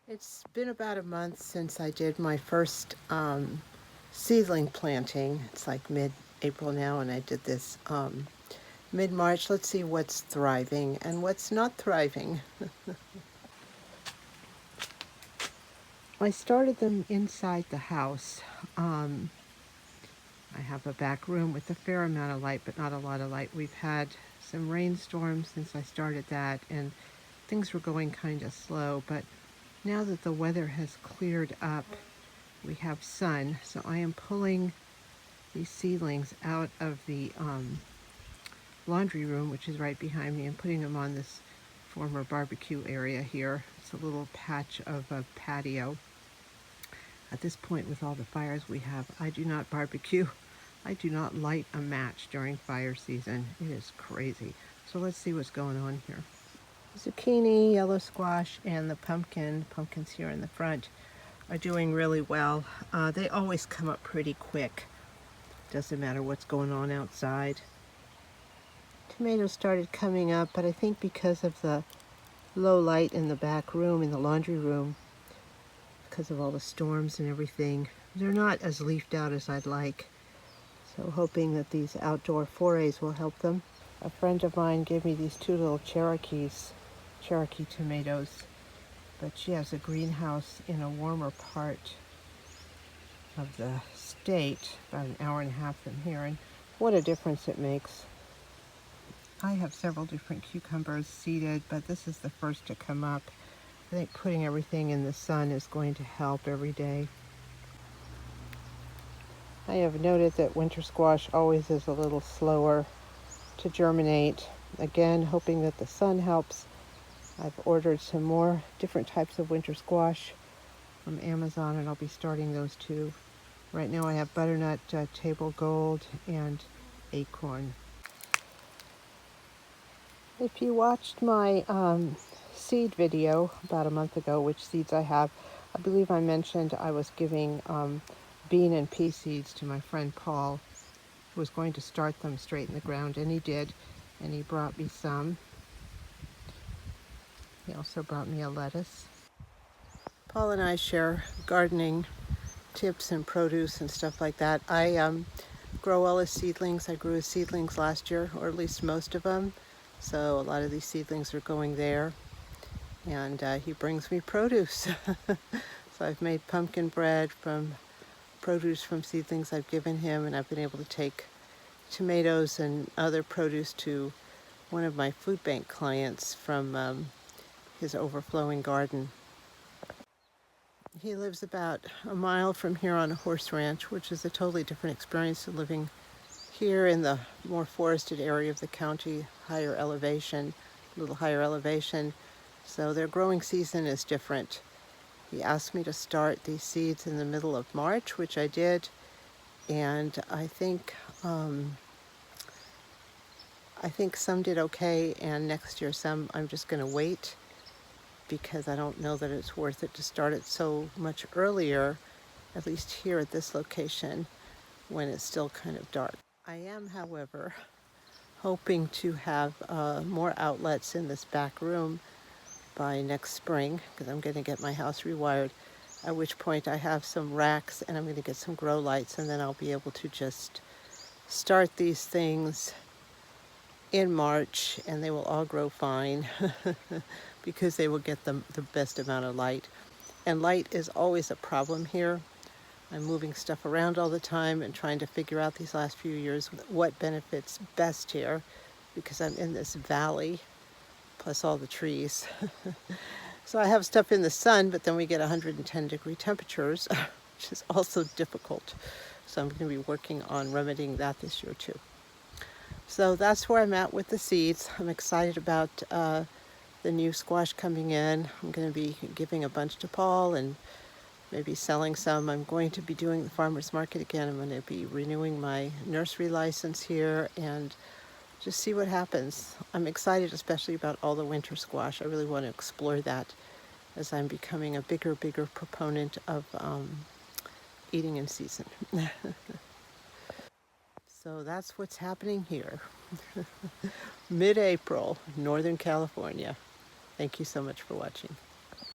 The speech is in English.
It's been about a month since I did my first seedling planting. It's like mid-April now, and I did this mid-March. Let's see what's thriving and what's not thriving. I started them inside the house. Um, I have a back room with a fair amount of light, but not a lot of light. We've had some rainstorms since I started that, and things were going kind of slow, but now that the weather has cleared up, we have sun, so I am pulling these seedlings out of the laundry room, which is right behind me, and putting them on this former barbecue area here. It's a little patch of a patio. At this point, with all the fires we have, I do not barbecue. I do not light a match during fire season. It is crazy. So let's see what's going on here. Zucchini, yellow squash, and the pumpkins here in the front are doing really well. They always come up pretty quick. Doesn't matter what's going on outside. Tomatoes started coming up, but I think because of the low light in the back room, in the laundry room, because of all the storms and everything, they're not as leafed out as I'd like. So hoping that these outdoor forays will help them. A friend of mine gave me these two little Cherokee tomatoes, but she has a greenhouse in a warmer part of the state, about an hour and a half from here, and what a difference it makes. I have several different cucumbers seeded, but this is the first to come up. I think putting everything in the sun is going to help every day. I have noted that winter squash always is a little slower to germinate. Again, hoping that the sun helps. I've ordered some more different types of winter squash from Amazon, and I'll be starting those too. Right now I have butternut, table gold, and acorn. If you watched my seed video about a month ago, which seeds I have, I believe I mentioned I was giving bean and pea seeds to my friend Paul, who was going to start them straight in the ground, and he did, and he brought me some. He also brought me a lettuce. Paul and I share gardening tips and produce and stuff like that. I grow all his seedlings. I grew his seedlings last year, or at least most of them. So a lot of these seedlings are going there. And he brings me produce. So I've made pumpkin bread from produce from seedlings I've given him, and I've been able to take tomatoes and other produce to one of my food bank clients from his overflowing garden. He lives about a mile from here on a horse ranch, which is a totally different experience than living here in the more forested area of the county, higher elevation, a little higher elevation. So their growing season is different. He asked me to start these seeds in the middle of March, which I did, and I think some did okay, and next year some I'm just going to wait, because I don't know that it's worth it to start it so much earlier, at least here at this location, when it's still kind of dark. I am, however, hoping to have more outlets in this back room by next spring, because I'm going to get my house rewired, at which point I have some racks and I'm going to get some grow lights, and then I'll be able to just start these things in March and they will all grow fine because they will get the best amount of light. And light is always a problem here. I'm moving stuff around all the time and trying to figure out these last few years what benefits best here, because I'm in this valley, plus all the trees. So I have stuff in the sun, but then we get 110-degree temperatures, which is also difficult. So I'm going to be working on remedying that this year too. So that's where I'm at with the seeds. I'm excited about the new squash coming in. I'm going to be giving a bunch to Paul and maybe selling some. I'm going to be doing the farmer's market again. I'm going to be renewing my nursery license here and just see what happens. I'm excited especially about all the winter squash. I really want to explore that as I'm becoming a bigger proponent of eating in season. So that's what's happening here. Mid-April, Northern California. Thank you so much for watching.